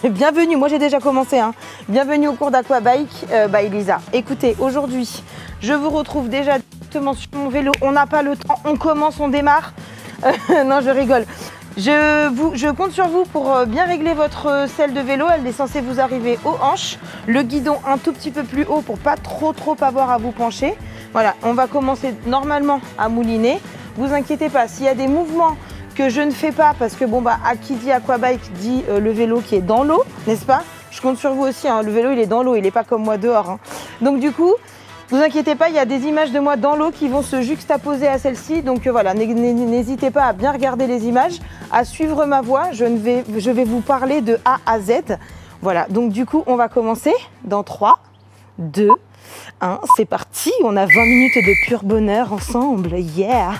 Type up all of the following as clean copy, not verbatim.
Bienvenue, moi j'ai déjà commencé, hein. Bienvenue au cours d'Aquabike by Lisa. Écoutez, aujourd'hui, je vous retrouve déjà directement sur mon vélo. On n'a pas le temps, on commence, on démarre. Non, je rigole. Je compte sur vous pour bien régler votre selle de vélo. Elle est censée vous arriver aux hanches. Le guidon un tout petit peu plus haut pour pas trop avoir à vous pencher. Voilà, on va commencer normalement à mouliner. Vous inquiétez pas, s'il y a des mouvements que je ne fais pas, parce que bon bah à qui dit Aquabike dit le vélo qui est dans l'eau, n'est-ce pas? Je compte sur vous aussi, hein, le vélo il est dans l'eau, il n'est pas comme moi dehors. Hein. Donc du coup, vous inquiétez pas, il y a des images de moi dans l'eau qui vont se juxtaposer à celle-ci. Donc voilà, n'hésitez pas à bien regarder les images, à suivre ma voix. Je vais vous parler de A à Z. Voilà, donc du coup, on va commencer dans 3, 2, 1. C'est parti, on a 20 minutes de pur bonheur ensemble. Yeah!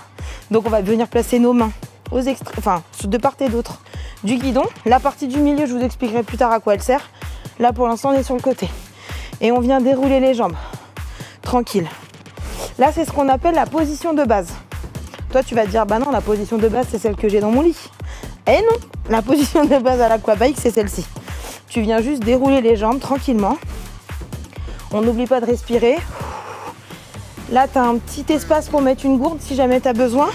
Donc on va venir placer nos mains de part et d'autre du guidon. La partie du milieu, je vous expliquerai plus tard à quoi elle sert. Là, pour l'instant, on est sur le côté. Et on vient dérouler les jambes. Tranquille. Là, c'est ce qu'on appelle la position de base. Toi, tu vas te dire, bah non, la position de base, c'est celle que j'ai dans mon lit. Eh non, la position de base à l'Aquabike, c'est celle-ci. Tu viens juste dérouler les jambes tranquillement. On n'oublie pas de respirer. Là, tu as un petit espace pour mettre une gourde si jamais tu as besoin.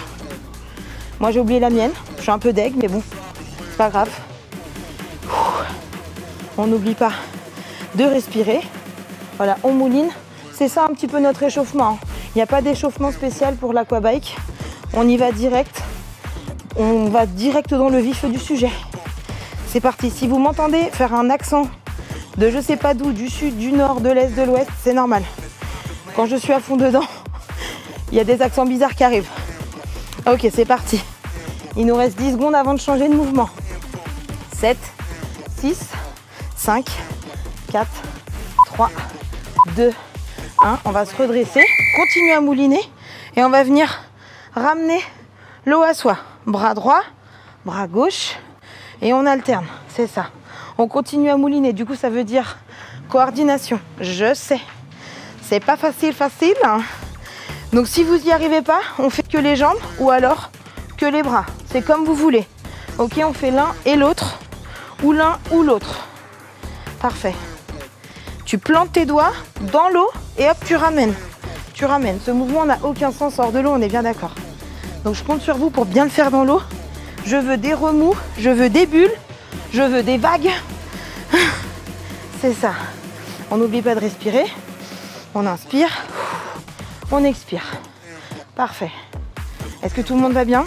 Moi, j'ai oublié la mienne. Je suis un peu deg, mais bon, c'est pas grave. On n'oublie pas de respirer. Voilà, on mouline. C'est ça un petit peu notre échauffement. Il n'y a pas d'échauffement spécial pour l'Aquabike. On y va direct. On va direct dans le vif du sujet. C'est parti. Si vous m'entendez faire un accent de je sais pas d'où, du sud, du nord, de l'est, de l'ouest, c'est normal. Quand je suis à fond dedans, il y a des accents bizarres qui arrivent. Ok, c'est parti. Il nous reste 10 secondes avant de changer de mouvement. 7, 6, 5, 4, 3, 2, 1. On va se redresser, continue à mouliner et on va venir ramener le haut à soi. Bras droit, bras gauche et on alterne. C'est ça. On continue à mouliner. Du coup, ça veut dire coordination. Je sais. C'est pas facile, hein. Donc si vous n'y arrivez pas, on fait que les jambes ou alors que les bras. C'est comme vous voulez. Ok, on fait l'un et l'autre ou l'un ou l'autre. Parfait. Tu plantes tes doigts dans l'eau et hop, tu ramènes. Tu ramènes. Ce mouvement n'a aucun sens hors de l'eau, on est bien d'accord. Donc je compte sur vous pour bien le faire dans l'eau. Je veux des remous, je veux des bulles, je veux des vagues. C'est ça. On n'oublie pas de respirer. On inspire. On expire. Parfait. Est-ce que tout le monde va bien?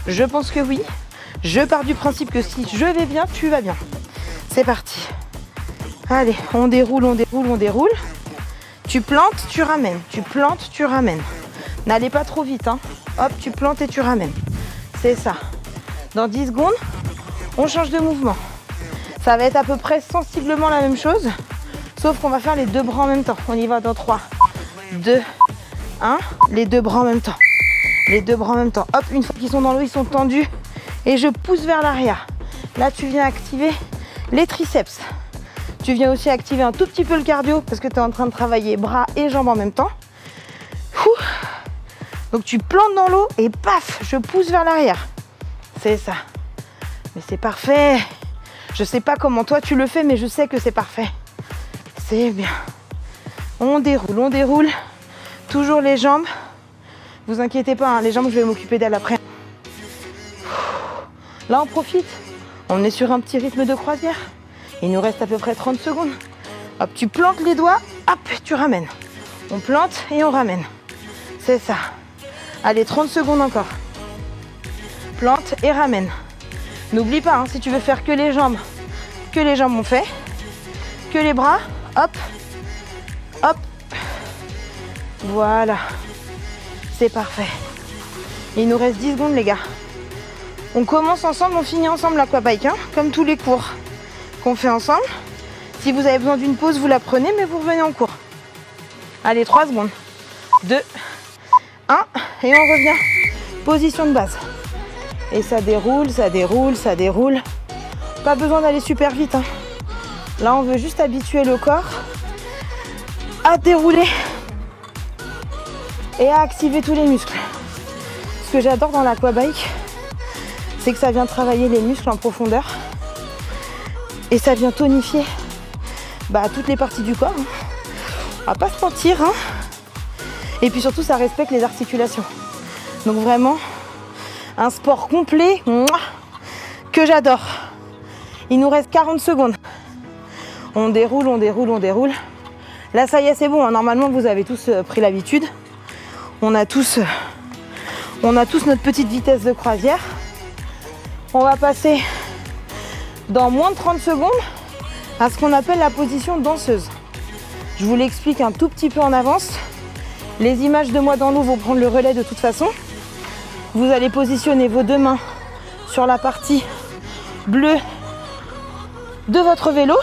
Je pense que oui. Je pars du principe que si je vais bien, tu vas bien. C'est parti. Allez, on déroule, on déroule, on déroule. Tu plantes, tu ramènes. Tu plantes, tu ramènes. N'allez pas trop vite, hein. Hop, tu plantes et tu ramènes. C'est ça. Dans 10 secondes, on change de mouvement. Ça va être à peu près sensiblement la même chose, sauf qu'on va faire les deux bras en même temps. On y va dans 3, 2, 1. Les deux bras en même temps. Les deux bras en même temps. Hop, une fois qu'ils sont dans l'eau, ils sont tendus. Et je pousse vers l'arrière. Là, tu viens activer les triceps. Tu viens aussi activer un tout petit peu le cardio parce que tu es en train de travailler bras et jambes en même temps. Donc tu plantes dans l'eau et paf, je pousse vers l'arrière. C'est ça. Mais c'est parfait. Je sais pas comment toi tu le fais, mais je sais que c'est parfait. C'est bien. On déroule, on déroule. Toujours les jambes. Vous inquiétez pas, hein, les jambes, je vais m'occuper d'elles après. Là, on profite. On est sur un petit rythme de croisière. Il nous reste à peu près 30 secondes. Hop, tu plantes les doigts, hop, tu ramènes. On plante et on ramène. C'est ça. Allez, 30 secondes encore. Plante et ramène. N'oublie pas, hein, si tu veux faire que les jambes on fait. Que les bras, hop, hop. Voilà. C'est parfait. Il nous reste 10 secondes, les gars. On commence ensemble, on finit ensemble l'Aquabike, hein, comme tous les cours qu'on fait ensemble. Si vous avez besoin d'une pause, vous la prenez, mais vous revenez en cours. Allez, 3 secondes. 2, 1, et on revient. Position de base. Et ça déroule, ça déroule, ça déroule. Pas besoin d'aller super vite, hein. Là, on veut juste habituer le corps à dérouler et à activer tous les muscles. Ce que j'adore dans l'Aquabike, c'est que ça vient travailler les muscles en profondeur. Et ça vient tonifier toutes les parties du corps. On va pas se mentir. Hein. Et puis surtout, ça respecte les articulations. Donc vraiment, un sport complet que j'adore. Il nous reste 40 secondes. On déroule, on déroule, on déroule. Là, ça y est, c'est bon. Hein. Normalement, vous avez tous pris l'habitude. On a tous notre petite vitesse de croisière. On va passer dans moins de 30 secondes à ce qu'on appelle la position danseuse. Je vous l'explique un tout petit peu en avance. Les images de moi dans l'eau vont prendre le relais de toute façon. Vous allez positionner vos deux mains sur la partie bleue de votre vélo.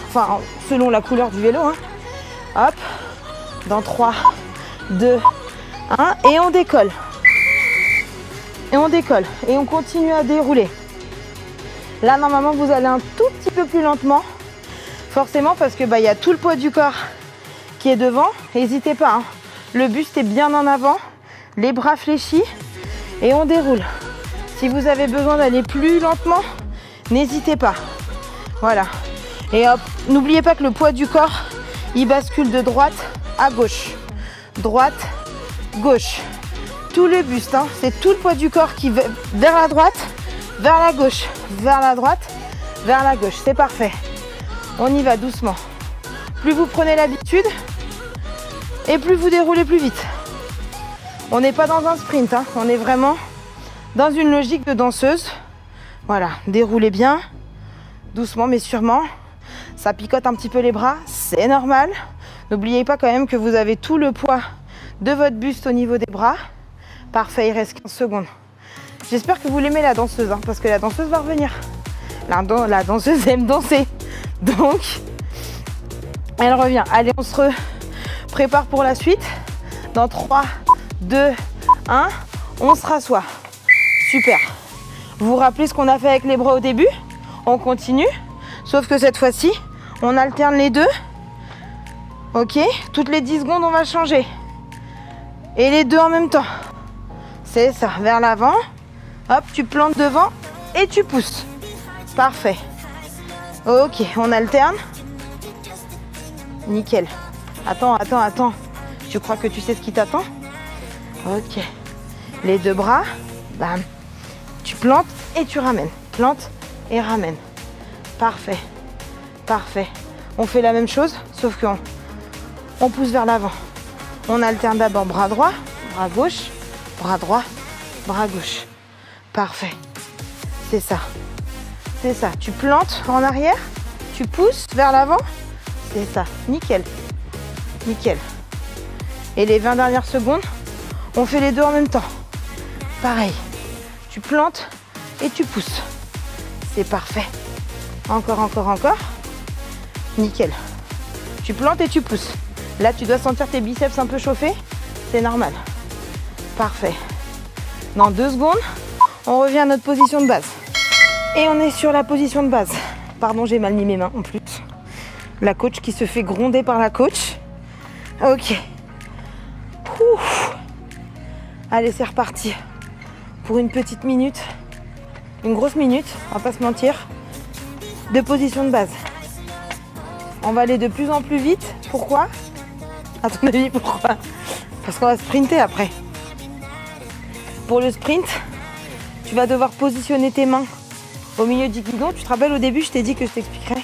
Enfin, selon la couleur du vélo. Hein. Hop, dans 3, 2, 1. Et on décolle. Et on décolle. Et on continue à dérouler. Là, normalement, vous allez un tout petit peu plus lentement. Forcément, parce que y a tout le poids du corps qui est devant. N'hésitez pas. Hein. Le buste est bien en avant. Les bras fléchis. Et on déroule. Si vous avez besoin d'aller plus lentement, n'hésitez pas. Voilà. Et hop, n'oubliez pas que le poids du corps, il bascule de droite à gauche. Droite, gauche. Tout le buste, hein, c'est tout le poids du corps qui va vers la droite, vers la gauche, vers la droite, vers la gauche. C'est parfait. On y va doucement. Plus vous prenez l'habitude, et plus vous déroulez plus vite. On n'est pas dans un sprint, hein, on est vraiment dans une logique de danseuse. Voilà, déroulez bien, doucement mais sûrement. Ça picote un petit peu les bras, c'est normal. N'oubliez pas quand même que vous avez tout le poids de votre buste au niveau des bras. Parfait, il reste 15 secondes. J'espère que vous l'aimez la danseuse, hein, parce que la danseuse va revenir. La danseuse aime danser. Donc, elle revient. Allez, on se prépare pour la suite. Dans 3, 2, 1, on se rassoit. Super. Vous vous rappelez ce qu'on a fait avec les bras au début? On continue. Sauf que cette fois-ci, on alterne les deux. Ok, toutes les 10 secondes, on va changer. Et les deux en même temps. C'est ça, vers l'avant. Hop, tu plantes devant et tu pousses. Parfait. Ok, on alterne. Nickel. Attends. Tu crois que tu sais ce qui t'attend? Ok. Les deux bras. Bam. Tu plantes et tu ramènes. Plante et ramène. Parfait. Parfait. On fait la même chose, sauf qu'on pousse vers l'avant. On alterne d'abord bras droit, bras gauche, bras droit, bras gauche. Parfait. C'est ça. C'est ça. Tu plantes en arrière, tu pousses vers l'avant. C'est ça. Nickel. Nickel. Et les 20 dernières secondes, on fait les deux en même temps. Pareil. Tu plantes et tu pousses. C'est parfait. Encore. Nickel. Tu plantes et tu pousses. Là, tu dois sentir tes biceps un peu chauffés. C'est normal. Parfait. Dans 2 secondes, on revient à notre position de base. Et on est sur la position de base. Pardon, j'ai mal mis mes mains en plus. La coach qui se fait gronder par la coach. Ok. Ouf. Allez, c'est reparti. Pour une petite minute. Une grosse minute, on va pas se mentir. De position de base. On va aller de plus en plus vite. Pourquoi? À ton avis, pourquoi? Parce qu'on va sprinter après. Pour le sprint, tu vas devoir positionner tes mains au milieu du guidon. Tu te rappelles au début, je t'ai dit que je t'expliquerais.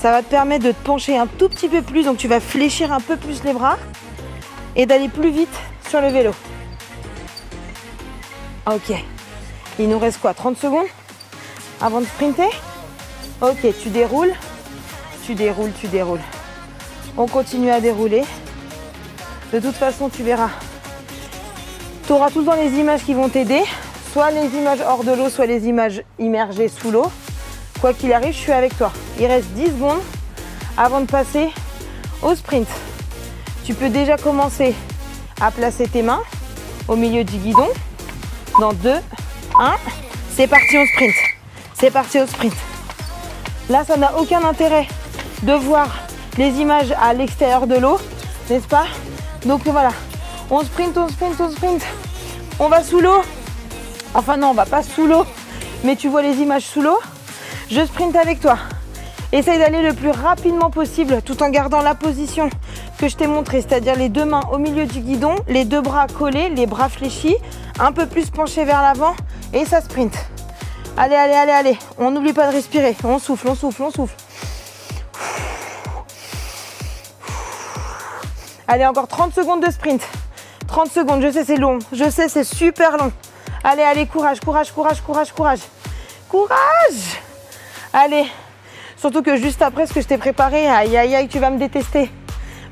Ça va te permettre de te pencher un tout petit peu plus. Donc tu vas fléchir un peu plus les bras et d'aller plus vite sur le vélo. Ok. Il nous reste quoi? 30 secondes avant de sprinter? Ok, tu déroules. On continue à dérouler. De toute façon, tu verras. Tu auras tout le temps les images qui vont t'aider. Soit les images hors de l'eau, soit les images immergées sous l'eau. Quoi qu'il arrive, je suis avec toi. Il reste 10 secondes avant de passer au sprint. Tu peux déjà commencer à placer tes mains au milieu du guidon. Dans 2, 1, c'est parti au sprint. C'est parti au sprint. Là, ça n'a aucun intérêt de voir les images à l'extérieur de l'eau, n'est-ce pas? Donc voilà, on sprint. On va sous l'eau. Enfin non, on va pas sous l'eau, mais tu vois les images sous l'eau. Je sprinte avec toi. Essaye d'aller le plus rapidement possible tout en gardant la position que je t'ai montrée, c'est-à-dire les deux mains au milieu du guidon, les deux bras collés, les bras fléchis, un peu plus penchés vers l'avant et ça sprint. Allez, allez, allez, allez. On n'oublie pas de respirer. On souffle, on souffle, on souffle. Allez, encore 30 secondes de sprint. 30 secondes, je sais c'est long, je sais c'est super long. Allez, allez, courage, courage, courage, courage, courage. Courage! Allez, surtout que juste après ce que je t'ai préparé, aïe, aïe, aïe, tu vas me détester.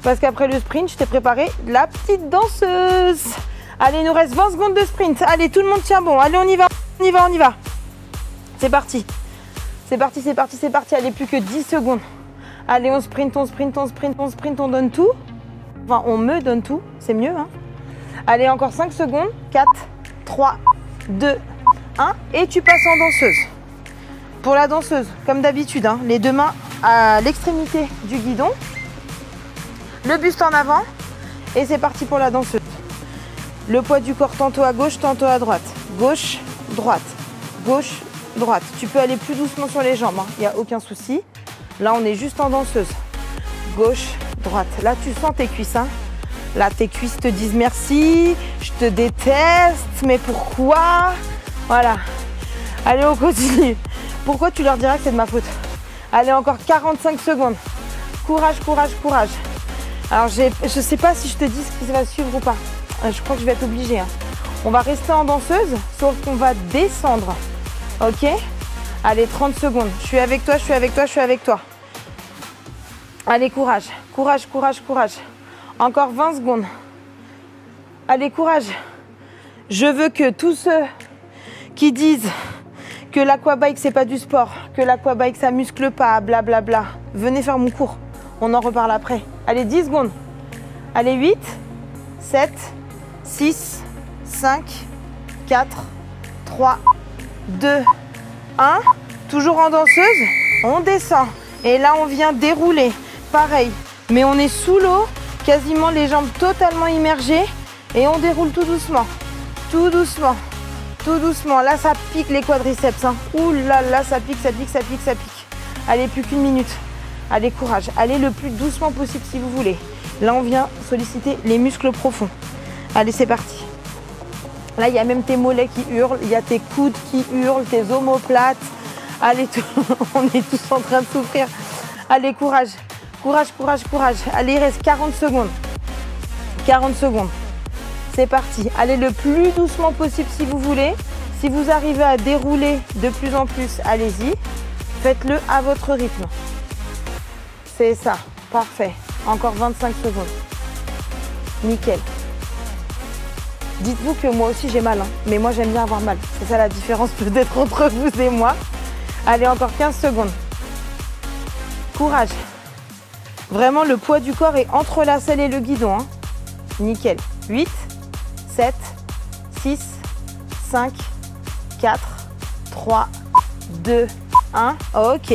Parce qu'après le sprint, je t'ai préparé la petite danseuse. Allez, il nous reste 20 secondes de sprint. Allez, tout le monde tient bon. Allez, on y va, on y va, on y va. C'est parti. C'est parti, c'est parti, c'est parti. Allez, plus que 10 secondes. Allez, on sprint, on sprint, on sprint, on sprint, on donne tout. Enfin, on me donne tout, c'est mieux, hein. Allez, encore 5 secondes. 4, 3, 2, 1. Et tu passes en danseuse. Pour la danseuse, comme d'habitude, hein, les deux mains à l'extrémité du guidon. Le buste en avant. Et c'est parti pour la danseuse. Le poids du corps tantôt à gauche, tantôt à droite. Gauche, droite. Gauche, droite. Tu peux aller plus doucement sur les jambes, hein. Il n'y a aucun souci. Là, on est juste en danseuse. Gauche, droite. Là, tu sens tes cuisses, hein. Là, tes cuisses te disent merci, je te déteste, mais pourquoi? Voilà. Allez, on continue. Pourquoi tu leur diras que c'est de ma faute? Allez, encore 45 secondes. Courage, courage, courage. Alors, je ne sais pas si je te dis ce qui va suivre ou pas. Je crois que je vais être obligée, hein. On va rester en danseuse, sauf qu'on va descendre. Ok? Allez, 30 secondes. Je suis avec toi, je suis avec toi, je suis avec toi. Allez, courage, courage, courage, courage. Encore 20 secondes. Allez, courage. Je veux que tous ceux qui disent que l'aquabike, c'est pas du sport, que l'aquabike, ça muscle pas, blablabla, venez faire mon cours. On en reparle après. Allez, 10 secondes. Allez, 8, 7, 6, 5, 4, 3, 2, 1. Toujours en danseuse. On descend. Et là, on vient dérouler. Pareil. Mais on est sous l'eau. Quasiment les jambes totalement immergées et on déroule tout doucement, tout doucement, tout doucement. Là, ça pique les quadriceps, hein. Ouh là là, ça pique, ça pique, ça pique, ça pique. Allez, plus qu'une minute. Allez, courage. Allez le plus doucement possible si vous voulez. Là, on vient solliciter les muscles profonds. Allez, c'est parti. Là, il y a même tes mollets qui hurlent, il y a tes coudes qui hurlent, tes omoplates. Allez, on est tous en train de souffrir. Allez, courage. Courage, courage, courage. Allez, il reste 40 secondes. 40 secondes. C'est parti. Allez le plus doucement possible si vous voulez. Si vous arrivez à dérouler de plus en plus, allez-y. Faites-le à votre rythme. C'est ça. Parfait. Encore 25 secondes. Nickel. Dites-vous que moi aussi j'ai mal, hein. Mais moi j'aime bien avoir mal. C'est ça la différence peut-être entre vous et moi. Allez, encore 15 secondes. Courage. Vraiment, le poids du corps est entre la selle et le guidon, hein. Nickel. 8, 7, 6, 5, 4, 3, 2, 1. Ok.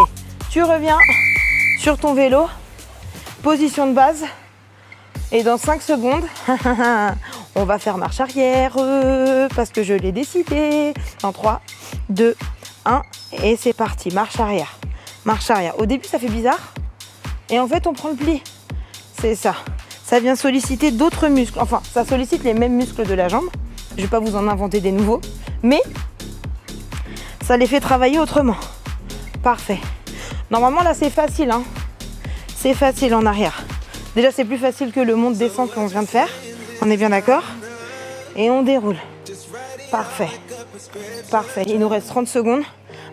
Tu reviens sur ton vélo. Position de base. Et dans 5 secondes, on va faire marche arrière parce que je l'ai décidé. Dans 3, 2, 1. Et c'est parti. Marche arrière. Marche arrière. Au début, ça fait bizarre. Et en fait, on prend le pli. C'est ça. Ça vient solliciter d'autres muscles. Enfin, ça sollicite les mêmes muscles de la jambe. Je ne vais pas vous en inventer des nouveaux. Mais ça les fait travailler autrement. Parfait. Normalement, là, c'est facile, hein. C'est facile en arrière. Déjà, c'est plus facile que le monte-descente qu'on vient de faire. On est bien d'accord? Et on déroule. Parfait. Parfait. Il nous reste 30 secondes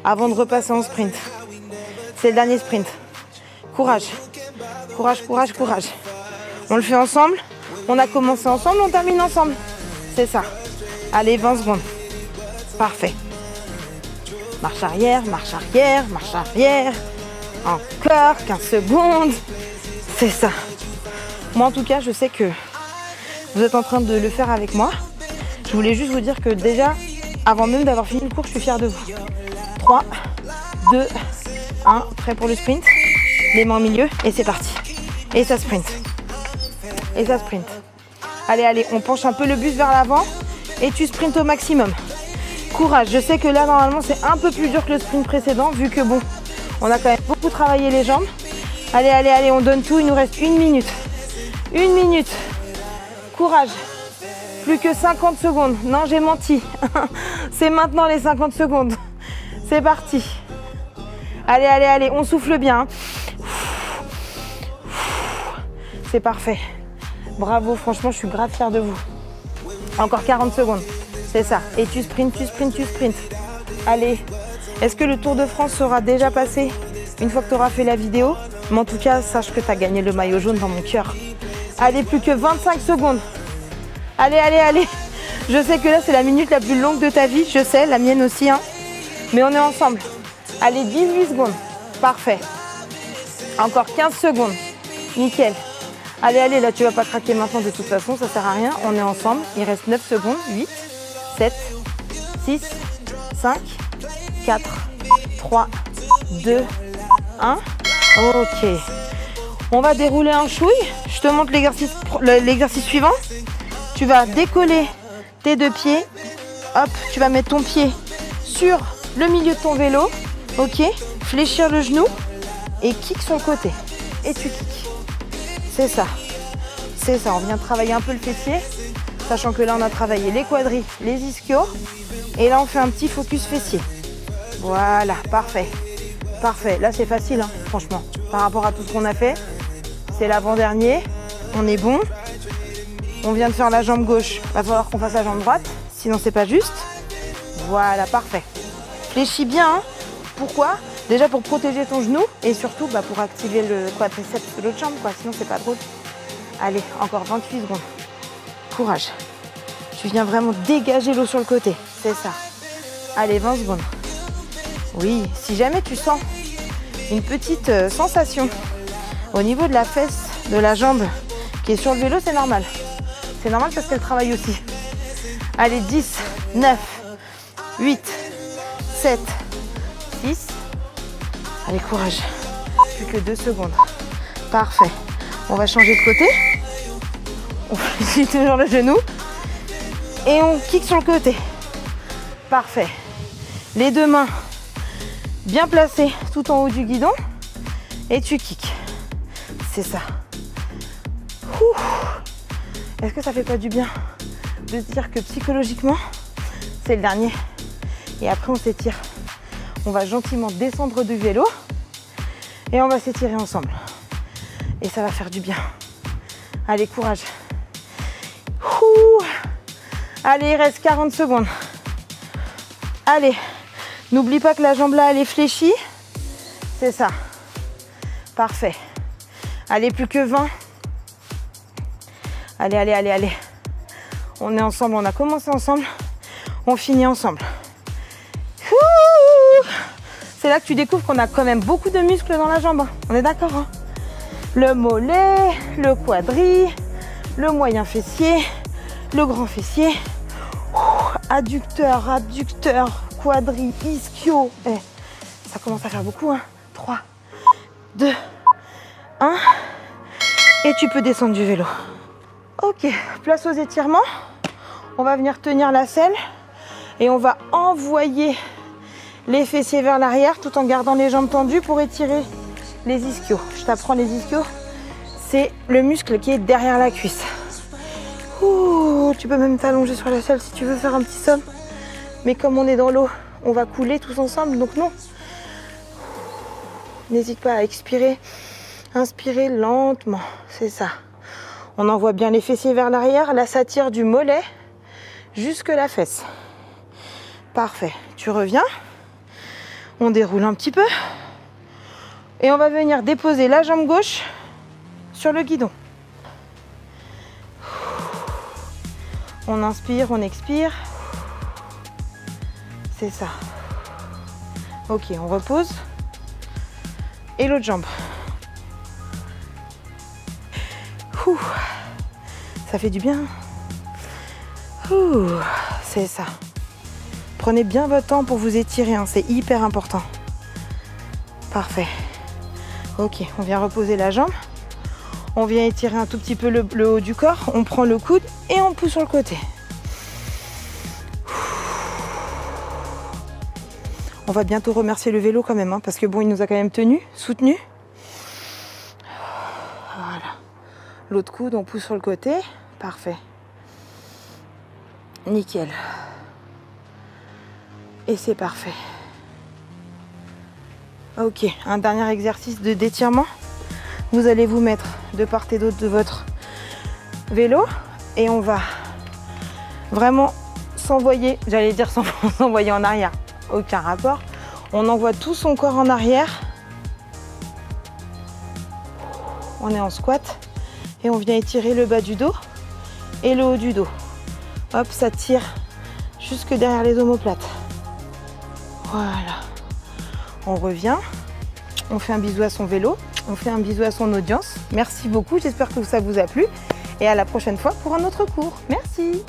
avant de repasser en sprint. C'est le dernier sprint. Courage. Courage, courage, courage. On le fait ensemble. On a commencé ensemble, on termine ensemble. C'est ça. Allez, 20 secondes. Parfait. Marche arrière, marche arrière, marche arrière. Encore 15 secondes. C'est ça. Moi, en tout cas, je sais que vous êtes en train de le faire avec moi. Je voulais juste vous dire que déjà, avant même d'avoir fini le cours, je suis fière de vous. 3, 2, 1. Prêt pour le sprint. Les mains au milieu et c'est parti. Et ça sprint. Et ça sprint. Allez, allez, on penche un peu le buste vers l'avant et tu sprintes au maximum. Courage. Je sais que là, normalement, c'est un peu plus dur que le sprint précédent vu que bon, On a quand même beaucoup travaillé les jambes. Allez, allez, allez, on donne tout. Il nous reste 1 minute. 1 minute. Courage. Plus que 50 secondes. Non, j'ai menti. C'est maintenant les 50 secondes. C'est parti. Allez, allez, allez, on souffle bien. C'est parfait. Bravo, franchement, je suis grave fière de vous. Encore 40 secondes. C'est ça. Et tu sprints, tu sprints, tu sprints. Allez. Est-ce que le Tour de France sera déjà passé une fois que tu auras fait la vidéo? Mais en tout cas, sache que tu as gagné le maillot jaune dans mon cœur. Allez, plus que 25 secondes. Allez, allez, allez. Je sais que là, c'est la minute la plus longue de ta vie. Je sais, la mienne aussi. Hein. Mais on est ensemble. Allez, 18 secondes. Parfait. Encore 15 secondes. Nickel. Allez, allez, là, tu vas pas craquer maintenant de toute façon. Ça sert à rien. On est ensemble. Il reste 9 secondes. 8, 7, 6, 5, 4, 3, 2, 1. Ok. On va dérouler un chouille. Je te montre l'exercice suivant. Tu vas décoller tes deux pieds. Hop, tu vas mettre ton pied sur le milieu de ton vélo. Ok. Fléchir le genou et kick sur le côté. Et tu kicks. C'est ça. C'est ça. On vient de travailler un peu le fessier. Sachant que là, on a travaillé les quadris, les ischios. Et là, on fait un petit focus fessier. Voilà. Parfait. Parfait. Là, c'est facile, hein, franchement. Par rapport à tout ce qu'on a fait. C'est l'avant-dernier. On est bon. On vient de faire la jambe gauche. Va falloir qu'on fasse la jambe droite. Sinon, c'est pas juste. Voilà, parfait. Fléchis bien. Hein. Pourquoi? Déjà pour protéger ton genou. Et surtout pour activer le quadriceps de l'autre jambe. Sinon, c'est pas drôle. Allez, encore 28 secondes. Courage. Tu viens vraiment dégager l'eau sur le côté. C'est ça. Allez, 20 secondes. Oui, si jamais tu sens une petite sensation au niveau de la fesse, de la jambe qui est sur le vélo, c'est normal. C'est normal parce qu'elle travaille aussi. Allez, 10, 9, 8, 7, 6. Allez, courage. Plus que 2 secondes. Parfait. On va changer de côté. On fléchit toujours le genou. Et on kick sur le côté. Parfait. Les deux mains bien placées tout en haut du guidon. Et tu kicks. C'est ça. Est-ce que ça fait pas du bien de se dire que psychologiquement, c'est le dernier? Et après, on s'étire. On va gentiment descendre du vélo. Et on va s'étirer ensemble. Et ça va faire du bien. Allez, courage. Allez, il reste 40 secondes. Allez. N'oublie pas que la jambe là, elle est fléchie. C'est ça. Parfait. Allez, plus que 20. Allez, allez, allez, allez. On est ensemble, on a commencé ensemble. On finit ensemble. C'est là que tu découvres qu'on a quand même beaucoup de muscles dans la jambe. On est d'accord, hein? Le mollet, le quadri, le moyen fessier, le grand fessier. Adducteur, abducteur, quadri, ischio. Ça commence à faire beaucoup, hein? 3, 2, 1. Et tu peux descendre du vélo. Ok, place aux étirements. On va venir tenir la selle et on va envoyer les fessiers vers l'arrière tout en gardant les jambes tendues pour étirer les ischios. Je t'apprends les ischios. C'est le muscle qui est derrière la cuisse. Tu peux même t'allonger sur la selle si tu veux faire un petit somme. Mais comme on est dans l'eau, on va couler tous ensemble, donc non. N'hésite pas à expirer. Inspirez lentement, c'est ça. On envoie bien les fessiers vers l'arrière. Là, ça tire du mollet jusque la fesse. Parfait. Tu reviens. On déroule un petit peu. Et on va venir déposer la jambe gauche sur le guidon. On inspire, on expire. C'est ça. Ok, on repose. Et l'autre jambe. Ça fait du bien. C'est ça. Prenez bien votre temps pour vous étirer, hein, c'est hyper important. Parfait. Ok, on vient reposer la jambe. On vient étirer un tout petit peu le haut du corps. On prend le coude et on pousse sur le côté. On va bientôt remercier le vélo quand même, hein, parce que bon, il nous a quand même tenus, soutenus. Voilà. L'autre coude, on pousse sur le côté. Parfait. Nickel. Et c'est parfait. Ok, un dernier exercice de d'étirement. Vous allez vous mettre de part et d'autre de votre vélo et on va vraiment s'envoyer, j'allais dire s'envoyer en arrière, aucun rapport. On envoie tout son corps en arrière. On est en squat et on vient étirer le bas du dos et le haut du dos. Hop, ça tire jusque derrière les omoplates. Voilà. On revient, on fait un bisou à son vélo, on fait un bisou à son audience. Merci beaucoup, j'espère que ça vous a plu et à la prochaine fois pour un autre cours. Merci.